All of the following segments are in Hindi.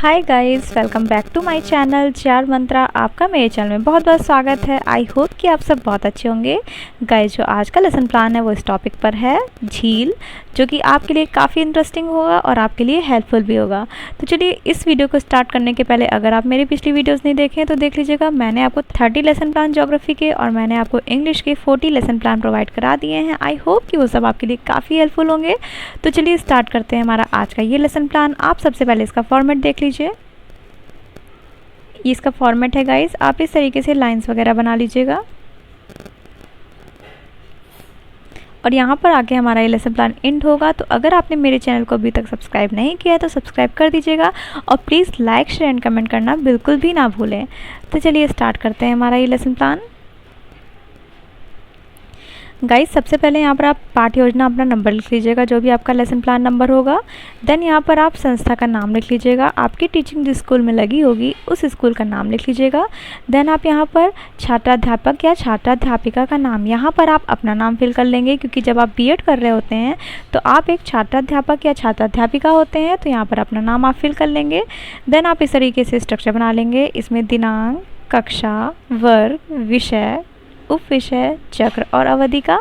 Hi guys, welcome back to my channel चार मंत्रा। आपका मेरे चैनल में बहुत बहुत स्वागत है। आई होप कि आप सब बहुत अच्छे होंगे। गाइस, जो आज का लेसन प्लान है वो इस टॉपिक पर है झील, जो कि आपके लिए काफ़ी इंटरेस्टिंग होगा और आपके लिए हेल्पफुल भी होगा। तो चलिए इस वीडियो को स्टार्ट करने के पहले अगर आप मेरी पिछली वीडियोज़ नहीं देखें तो देख लीजिएगा। मैंने आपको 30 लेसन प्लान ज्योग्राफी के और मैंने आपको इंग्लिश के 40 लेसन प्लान प्रोवाइड करा दिए हैं। आई होप कि वो सब आपके लिए काफ़ी हेल्पफुल होंगे। तो चलिए स्टार्ट करते हैं हमारा आज का ये लेसन प्लान। आप सबसे पहले इसका फॉर्मेट देख लीजिए। ये इसका फॉर्मेट है गाइस। आप इस तरीके से लाइंस वगैरह बना लीजिएगा और यहाँ पर आके हमारा ये लेसन प्लान एंड होगा। तो अगर आपने मेरे चैनल को अभी तक सब्सक्राइब नहीं किया है तो सब्सक्राइब कर दीजिएगा और please like share and comment करना बिल्कुल भी ना भूलें। तो चलिए स्टार्ट करते हैं हमारा ये लेसन प्लान। गाइस, सबसे पहले यहाँ पर आप पाठ योजना अपना नंबर लिख लीजिएगा, जो भी आपका लेसन प्लान नंबर होगा। देन यहाँ पर आप संस्था का नाम लिख लीजिएगा। आपकी टीचिंग जिस स्कूल में लगी होगी उस स्कूल का नाम लिख लीजिएगा। देन आप यहाँ पर छात्राध्यापक या छात्राध्यापिका का नाम, यहाँ पर आप अपना नाम फिल कर लेंगे, क्योंकि जब आप बीएड कर रहे होते हैं तो आप एक छात्राध्यापक या छात्राध्यापिका होते हैं, तो यहाँ पर अपना नाम आप फिल कर लेंगे। देन आप इस तरीके से स्ट्रक्चर बना लेंगे। इसमें दिनांक, कक्षा, वर्ग, विषय, उप विषय, चक्र और अवधि का।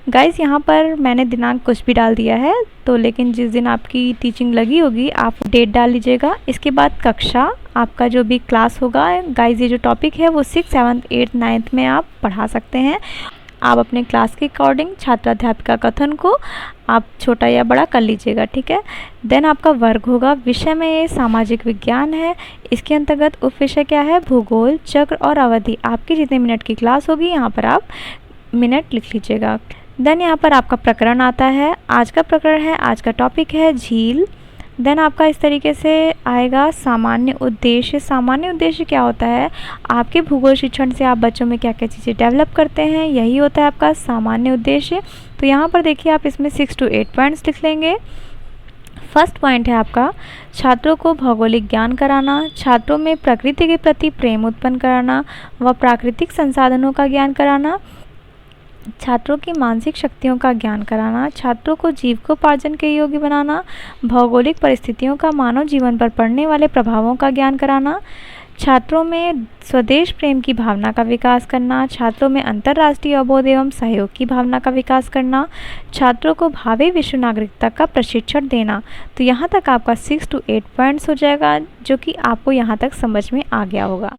गाइस, यहाँ पर मैंने दिनांक कुछ भी डाल दिया है, तो लेकिन जिस दिन आपकी टीचिंग लगी होगी आप डेट डाल लीजिएगा। इसके बाद कक्षा, आपका जो भी क्लास होगा। गाइस, ये जो टॉपिक है वो 6, 7, 8, 9 में आप पढ़ा सकते हैं। आप अपने क्लास के अकॉर्डिंग छात्राध्यापिका कथन को आप छोटा या बड़ा कर लीजिएगा, ठीक है। देन आपका वर्ग होगा। विषय में ये सामाजिक विज्ञान है। इसके अंतर्गत उप विषय क्या है? भूगोल, चक्र और अवधि। आपकी जितने मिनट की क्लास होगी यहाँ पर आप मिनट लिख लीजिएगा। देन यहाँ पर आपका प्रकरण आता है। आज का प्रकरण है, आज का टॉपिक है झील। देन आपका इस तरीके से आएगा सामान्य उद्देश्य। सामान्य उद्देश्य क्या होता है? आपके भूगोल शिक्षण से आप बच्चों में क्या क्या चीज़ें डेवलप करते हैं, यही होता है आपका सामान्य उद्देश्य। तो यहाँ पर देखिए आप इसमें 6 to 8 पॉइंट्स लिख लेंगे। फर्स्ट पॉइंट है आपका छात्रों को भौगोलिक ज्ञान कराना, छात्रों में प्रकृति के प्रति प्रेम उत्पन्न कराना व प्राकृतिक संसाधनों का ज्ञान कराना, छात्रों की मानसिक शक्तियों का ज्ञान कराना, छात्रों को जीविकोपार्जन के योग्य बनाना, भौगोलिक परिस्थितियों का मानव जीवन पर पड़ने वाले प्रभावों का ज्ञान कराना, छात्रों में स्वदेश प्रेम की भावना का विकास करना, छात्रों में अंतर्राष्ट्रीय अवबोध एवं सहयोग की भावना का विकास करना, छात्रों को भावी विश्व नागरिकता का प्रशिक्षण देना। तो यहाँ तक आपका 6 to 8 पॉइंट्स हो जाएगा, जो कि आपको यहाँ तक समझ में आ गया होगा।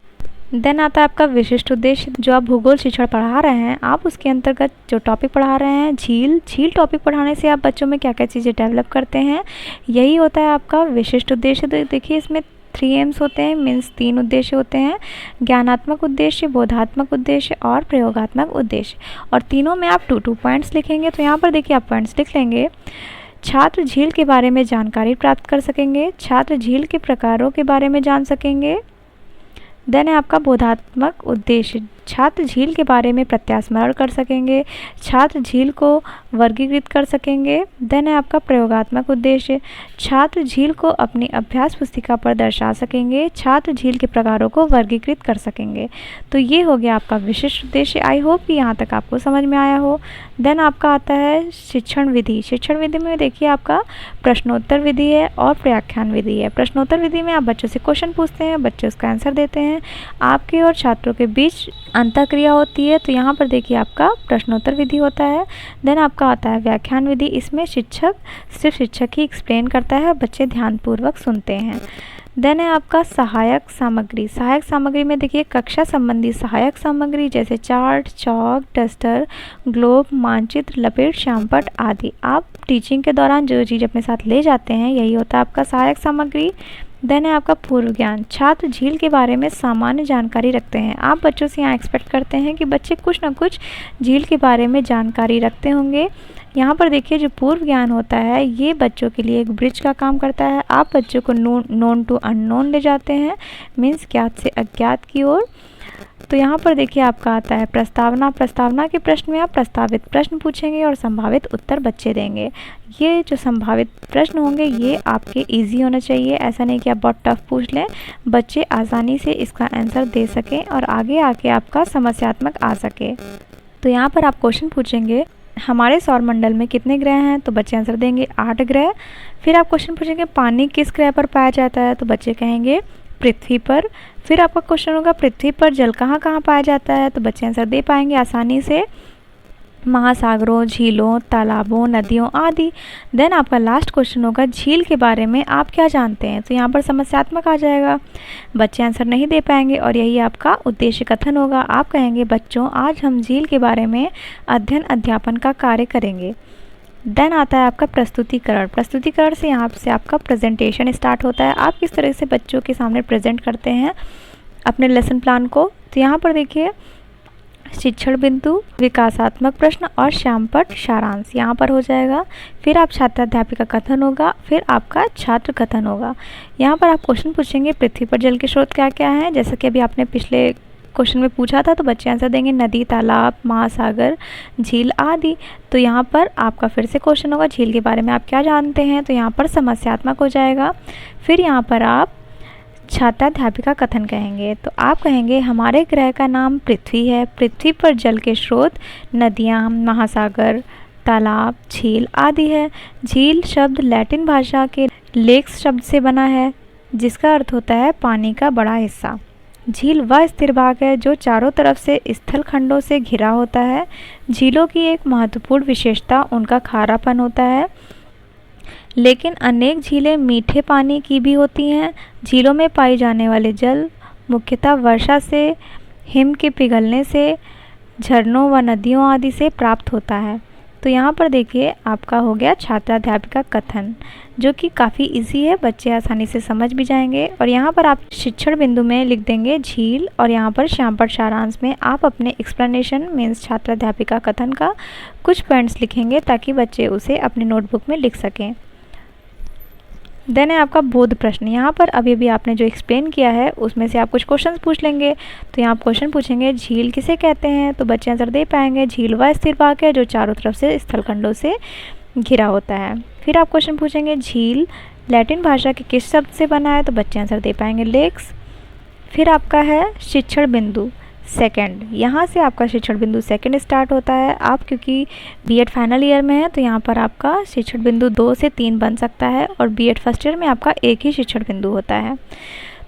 देन आता है आपका विशिष्ट उद्देश्य। जो आप भूगोल शिक्षण पढ़ा रहे हैं, आप उसके अंतर्गत जो टॉपिक पढ़ा रहे हैं झील, झील टॉपिक पढ़ाने से आप बच्चों में क्या क्या चीज़ें डेवलप करते हैं, यही होता है आपका विशिष्ट उद्देश्य। तो देखिए इसमें 3 एम्स होते हैं, मीन्स 3 उद्देश्य होते हैं। ज्ञानात्मक उद्देश्य, बोधात्मक उद्देश्य और प्रयोगात्मक उद्देश्य, और तीनों में आप 2 पॉइंट्स लिखेंगे। तो यहाँ पर देखिए आप पॉइंट्स लिख लेंगे। छात्र झील के बारे में जानकारी प्राप्त कर सकेंगे, छात्र झील के प्रकारों के बारे में जान सकेंगे। देन है आपका बोधात्मक उद्देश्य। छात्र झील के बारे में प्रत्यास्मरण कर सकेंगे, छात्र झील को वर्गीकृत कर सकेंगे। देन है आपका प्रयोगात्मक उद्देश्य। छात्र झील को अपनी अभ्यास पुस्तिका पर दर्शा सकेंगे, छात्र झील के प्रकारों को वर्गीकृत कर सकेंगे। तो ये हो गया आपका विशिष्ट उद्देश्य। आई होप कि यहाँ तक आपको समझ में आया हो। देन आपका आता है शिक्षण विधि। शिक्षण विधि में देखिए आपका प्रश्नोत्तर विधि है और व्याख्यान विधि है। प्रश्नोत्तर विधि में आप बच्चों से क्वेश्चन पूछते हैं, बच्चे उसका आंसर देते हैं, आपके और छात्रों के बीच अंतःक्रिया होती है। तो यहाँ पर देखिए आपका प्रश्नोत्तर विधि होता है। देन आपका आता है व्याख्यान विधि। इसमें शिक्षक सिर्फ शिक्षक ही एक्सप्लेन करता है, बच्चे ध्यानपूर्वक सुनते हैं। देन है आपका सहायक सामग्री। सहायक सामग्री में देखिए कक्षा संबंधी सहायक सामग्री जैसे चार्ट, चौक, डस्टर, ग्लोब, मानचित्र, लपेट, श्यामपट्ट आदि। आप टीचिंग के दौरान जो चीज़ अपने साथ ले जाते हैं, यही होता है आपका सहायक सामग्री। देन है आपका पूर्व ज्ञान। छात्र झील के बारे में सामान्य जानकारी रखते हैं। आप बच्चों से यहाँ एक्सपेक्ट करते हैं कि बच्चे कुछ ना कुछ झील के बारे में जानकारी रखते होंगे। यहाँ पर देखिए जो पूर्व ज्ञान होता है, ये बच्चों के लिए एक ब्रिज का काम करता है। आप बच्चों को नोन टू अननोन ले जाते हैं, मीन्स ज्ञात से अज्ञात की ओर। तो यहाँ पर देखिए आपका आता है प्रस्तावना। प्रस्तावना के प्रश्न में आप प्रस्तावित प्रश्न पूछेंगे और संभावित उत्तर बच्चे देंगे। ये जो संभावित प्रश्न होंगे ये आपके इजी होना चाहिए, ऐसा नहीं कि आप बहुत टफ पूछ लें, बच्चे आसानी से इसका आंसर दे सकें और आगे आके आपका समस्यात्मक आ सके। तो यहाँ पर आप क्वेश्चन पूछेंगे हमारे सौरमंडल में कितने ग्रह हैं, तो बच्चे आंसर देंगे 8 ग्रह। फिर आप क्वेश्चन पूछेंगे पानी किस ग्रह पर पाया जाता है, तो बच्चे कहेंगे पृथ्वी पर। फिर आपका क्वेश्चन होगा पृथ्वी पर जल कहाँ कहाँ पाया जाता है, तो बच्चे आंसर दे पाएंगे आसानी से, महासागरों, झीलों, तालाबों, नदियों आदि। देन आपका लास्ट क्वेश्चन होगा झील के बारे में आप क्या जानते हैं, तो यहाँ पर समस्यात्मक आ जाएगा, बच्चे आंसर नहीं दे पाएंगे और यही आपका उद्देश्य कथन होगा। आप कहेंगे बच्चों आज हम झील के बारे में अध्ययन अध्यापन का कार्य करेंगे। देन आता है आपका प्रस्तुतिकरण। प्रस्तुतिकरण से यहाँ से आपका प्रेजेंटेशन स्टार्ट होता है, आप किस तरह से बच्चों के सामने प्रेजेंट करते हैं अपने लेसन प्लान को। तो यहाँ पर देखिए शिक्षण बिंदु, विकासात्मक प्रश्न और श्यामपट्ट सारांश यहाँ पर हो जाएगा। फिर आप छात्राध्यापिका कथन होगा, फिर आपका छात्र कथन होगा। यहाँ पर आप क्वेश्चन पूछेंगे पृथ्वी पर जल के स्रोत क्या क्या हैं, जैसा कि अभी आपने पिछले क्वेश्चन में पूछा था, तो बच्चे आंसर देंगे नदी, तालाब, महासागर, झील आदि। तो यहाँ पर आपका फिर से क्वेश्चन होगा झील के बारे में आप क्या जानते हैं, तो यहाँ पर समस्यात्मक हो जाएगा। फिर यहाँ पर आप छात्राध्यापिका कथन कहेंगे, तो आप कहेंगे हमारे ग्रह का नाम पृथ्वी है, पृथ्वी पर जल के स्रोत नदियाँ, महासागर, तालाब, झील आदि है। झील शब्द लैटिन भाषा के लेक्स शब्द से बना है, जिसका अर्थ होता है पानी का बड़ा हिस्सा। झील वह स्थिर भाग है जो चारों तरफ से स्थल खंडों से घिरा होता है। झीलों की एक महत्वपूर्ण विशेषता उनका खारापन होता है, लेकिन अनेक झीलें मीठे पानी की भी होती हैं। झीलों में पाई जाने वाले जल मुख्यतः वर्षा से, हिम के पिघलने से, झरनों व नदियों आदि से प्राप्त होता है। तो यहाँ पर देखिए आपका हो गया छात्राध्यापिका कथन, जो कि काफ़ी इजी है, बच्चे आसानी से समझ भी जाएंगे। और यहाँ पर आप शिक्षण बिंदु में लिख देंगे झील, और यहाँ पर श्यामपट्ट सारांश में आप अपने एक्सप्लेनेशन मीन्स छात्राध्यापिका कथन का कुछ पॉइंट्स लिखेंगे ताकि बच्चे उसे अपने नोटबुक में लिख सकें। देन है आपका बोध प्रश्न। यहाँ पर अभी अभी आपने जो एक्सप्लेन किया है उसमें से आप कुछ क्वेश्चंस पूछ लेंगे। तो यहाँ आप क्वेश्चन पूछेंगे झील किसे कहते हैं, तो बच्चे आंसर दे पाएंगे झील वह स्थिर भाग है जो चारों तरफ से स्थलखंडों से घिरा होता है। फिर आप क्वेश्चन पूछेंगे झील लैटिन भाषा के किस शब्द से बना है, तो बच्चे आंसर दे पाएंगे लेक्स। फिर आपका है शिक्षण बिंदु सेकंड, यहाँ से आपका शिक्षण बिंदु सेकंड स्टार्ट होता है। आप क्योंकि बीएड फाइनल ईयर में है तो यहाँ पर आपका शिक्षण बिंदु 2 से 3 बन सकता है, और बीएड फर्स्ट ईयर में आपका एक ही शिक्षण बिंदु होता है।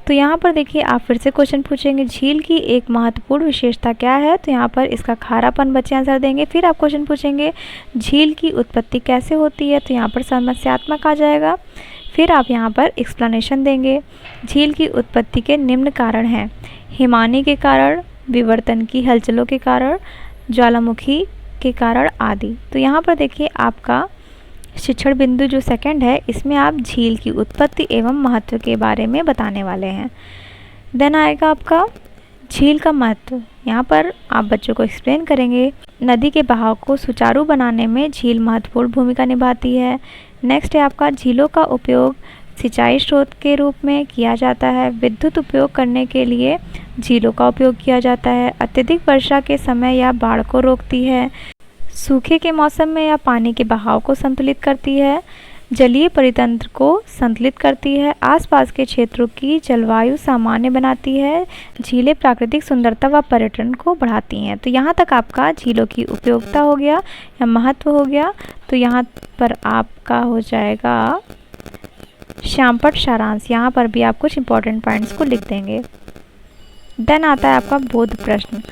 तो यहाँ पर देखिए आप फिर से क्वेश्चन पूछेंगे झील की एक महत्वपूर्ण विशेषता क्या है, तो यहाँ पर इसका खारापन बच्चे आंसर देंगे। फिर आप क्वेश्चन पूछेंगे झील की उत्पत्ति कैसे होती है, तो यहाँ पर समस्यात्मक आ जाएगा। फिर आप यहाँ पर एक्सप्लेनेशन देंगे। झील की उत्पत्ति के निम्न कारण हैं, हिमानी के कारण, विवर्तन की हलचलों के कारण, ज्वालामुखी के कारण आदि। तो यहाँ पर देखिए आपका शिक्षण बिंदु जो सेकंड है इसमें आप झील की उत्पत्ति एवं महत्व के बारे में बताने वाले हैं। देन आएगा आपका झील का महत्व। यहाँ पर आप बच्चों को एक्सप्लेन करेंगे नदी के बहाव को सुचारू बनाने में झील महत्वपूर्ण भूमिका निभाती है। नेक्स्ट है आपका झीलों का उपयोग सिंचाई स्रोत के रूप में किया जाता है। विद्युत उपयोग करने के लिए झीलों का उपयोग किया जाता है। अत्यधिक वर्षा के समय यह बाढ़ को रोकती है। सूखे के मौसम में यह पानी के बहाव को संतुलित करती है, जलीय परितंत्र को संतुलित करती है, आसपास के क्षेत्रों की जलवायु सामान्य बनाती है, झीलें प्राकृतिक सुंदरता व पर्यटन को बढ़ाती हैं। तो यहाँ तक आपका झीलों की उपयोगिता हो गया या महत्व हो गया। तो यहाँ पर आपका हो जाएगा श्यामपट्ट सारांश, यहाँ पर भी आप कुछ इंपॉर्टेंट पॉइंट्स को लिख देंगे। देन आता है आपका बोध प्रश्न।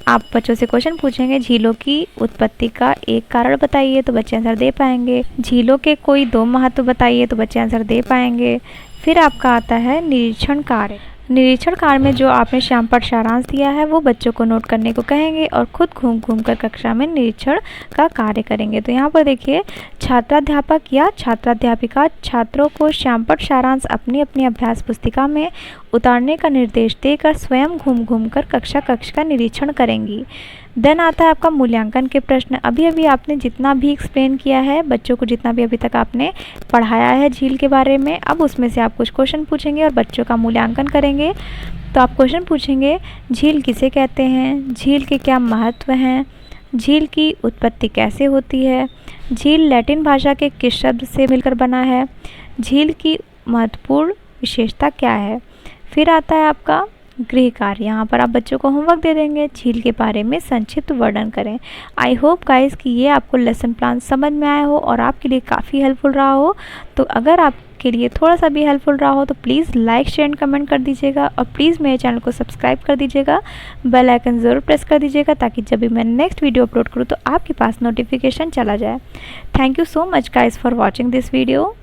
आप बच्चों से क्वेश्चन पूछेंगे झीलों की उत्पत्ति का एक कारण बताइए, तो बच्चे आंसर दे पाएंगे। झीलों के कोई 2 महत्व बताइए, तो बच्चे आंसर दे पाएंगे। फिर आपका आता है निरीक्षण कार्य। निरीक्षण कार्य में जो आपने श्यामपट्ट सारांश दिया है वो बच्चों को नोट करने को कहेंगे और खुद घूम घूम कर कक्षा में निरीक्षण का कार्य करेंगे। तो यहाँ पर देखिए छात्राध्यापक या छात्राध्यापिका छात्रों को श्यामपट्ट सारांश अपनी अपनी अभ्यास पुस्तिका में उतारने का निर्देश देकर स्वयं घूम घूम कर कक्षा का निरीक्षण करेंगी। देन आता है आपका मूल्यांकन के प्रश्न। अभी अभी आपने जितना भी एक्सप्लेन किया है बच्चों को, जितना भी अभी तक आपने पढ़ाया है झील के बारे में, अब उसमें से आप कुछ क्वेश्चन पूछेंगे और बच्चों का मूल्यांकन करेंगे। तो आप क्वेश्चन पूछेंगे झील किसे कहते हैं, झील के क्या महत्व हैं, झील की उत्पत्ति कैसे होती है, झील लैटिन भाषा के किस शब्द से मिलकर बना है, झील की महत्वपूर्ण विशेषता क्या है। फिर आता है आपका गृह कार्य, यहाँ पर आप बच्चों को होमवर्क दे देंगे, झील के बारे में संक्षिप्त वर्णन करें। आई होप गाइस कि ये आपको लेसन प्लान समझ में आया हो और आपके लिए काफ़ी हेल्पफुल रहा हो। तो अगर आपके लिए थोड़ा सा भी हेल्पफुल रहा हो तो please like share and comment कर दीजिएगा और प्लीज़ मेरे चैनल को सब्सक्राइब कर दीजिएगा, बेल आइकन ज़रूर प्रेस कर दीजिएगा ताकि जब भी मैं नेक्स्ट वीडियो अपलोड करूँ तो आपके पास नोटिफिकेशन चला जाए। Thank you so much guys for watching this video.